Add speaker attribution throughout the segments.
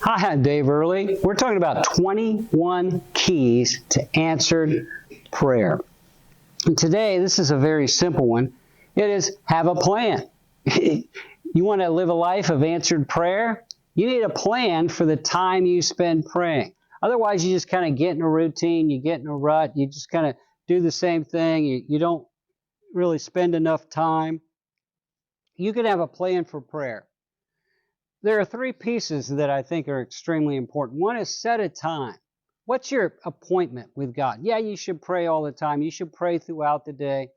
Speaker 1: Hi, I'm Dave Early. We're talking about 21 keys to answered prayer. And today, this is a very simple one. It is have a plan. You want to live a life of answered prayer? You need a plan for the time you spend praying. Otherwise, you just kind of get in a routine, you get in a rut, you just kind of do the same thing, you don't really spend enough time. You can have a plan for prayer. There are three pieces that I think are extremely important. One is set a time. What's your appointment with God? Yeah, you should pray all the time. You should pray throughout the day.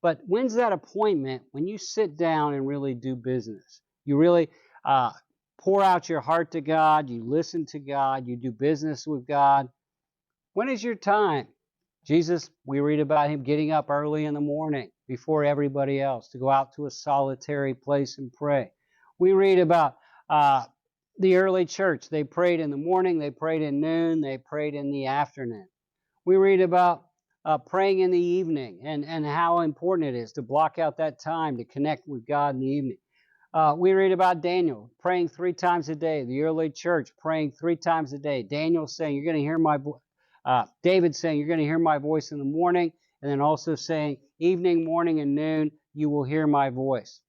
Speaker 1: But when's that appointment when you sit down and really do business? You really pour out your heart to God. You listen to God. You do business with God. When is your time? Jesus, we read about him getting up early in the morning before everybody else to go out to a solitary place and pray. We read about the early church. They prayed in the morning, they prayed in noon, they prayed in the afternoon. We read about praying in the evening and how important it is to block out that time to connect with God in the evening. We read about Daniel praying 3 times a day, the early church praying 3 times a day. Daniel saying, "You're going to hear my voice." David saying, "You're going to hear my voice in the morning," and then also saying, "Evening, morning, and noon, you will hear my voice."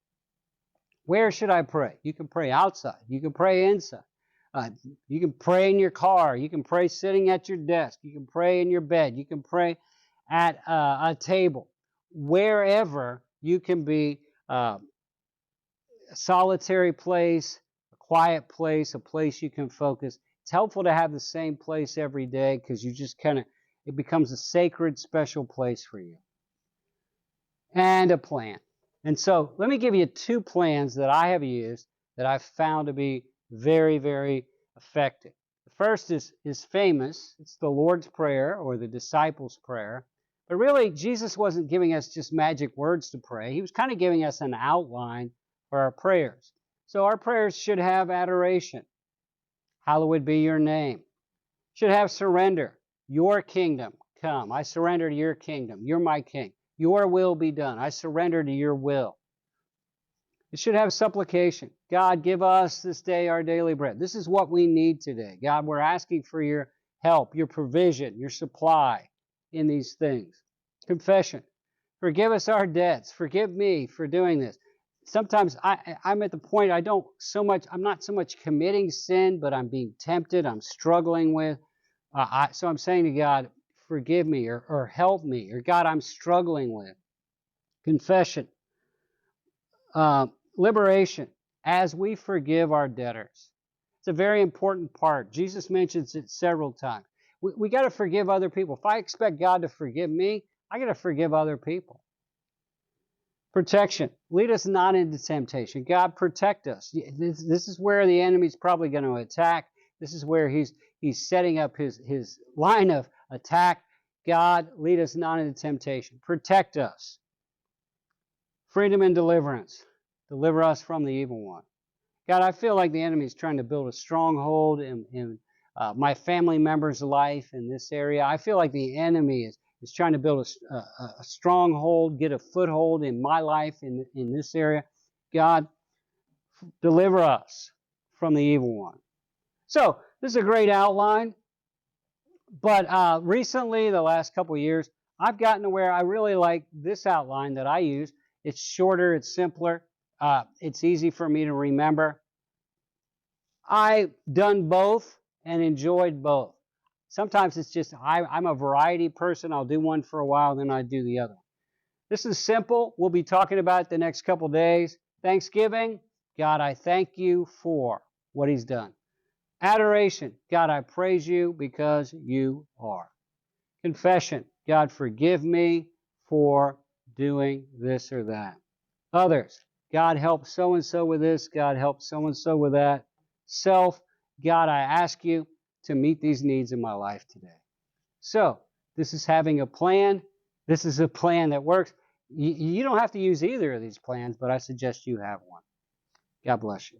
Speaker 1: Where should I pray? You can pray outside. You can pray inside. You can pray in your car. You can pray sitting at your desk. You can pray in your bed. You can pray at a table. Wherever you can be a solitary place, a quiet place, a place you can focus. It's helpful to have the same place every day because you just it becomes a sacred, special place for you. And a plan. And so let me give you 2 plans that I have used that I've found to be very, very effective. The first is famous. It's the Lord's Prayer or the Disciples' Prayer. But really, Jesus wasn't giving us just magic words to pray. He was kind of giving us an outline for our prayers. So our prayers should have adoration. Hallowed be your name. Should have surrender. Your kingdom come. I surrender to your kingdom. You're my king. Your will be done. I surrender to your will. It should have supplication. God, give us this day our daily bread. This is what we need today. God, we're asking for your help, your provision, your supply in these things. Confession. Forgive us our debts. Forgive me for doing this. Sometimes I'm at the point I'm not so much committing sin, but I'm being tempted, I'm struggling with. So I'm saying to God, forgive me or help me, or God, I'm struggling with. Confession. Liberation, as we forgive our debtors. It's a very important part. Jesus mentions it several times. We got to forgive other people. If I expect God to forgive me, I got to forgive other people. Protection. Lead us not into temptation. God, protect us. This is where the enemy's probably going to attack. This is where he's setting up his line of attack. God, lead us not into temptation. Protect us. Freedom and deliverance. Deliver us from the evil one. God, I feel like the enemy is trying to build a stronghold in my family member's life in this area. I feel like the enemy is trying to build a stronghold, get a foothold in my life in this area. God, deliver us from the evil one. So this is a great outline, but recently, the last couple of years, I've gotten to where I really like this outline that I use. It's shorter, it's simpler, it's easy for me to remember. I've done both and enjoyed both. Sometimes it's just, I'm a variety person. I'll do one for a while, then I do the other. This is simple. We'll be talking about it the next couple days. Thanksgiving, God, I thank you for what he's done. Adoration, God, I praise you because you are. Confession, God, forgive me for doing this or that. Others, God, help so-and-so with this. God, help so-and-so with that. Self, God, I ask you to meet these needs in my life today. So, this is having a plan. This is a plan that works. You don't have to use either of these plans, but I suggest you have one. God bless you.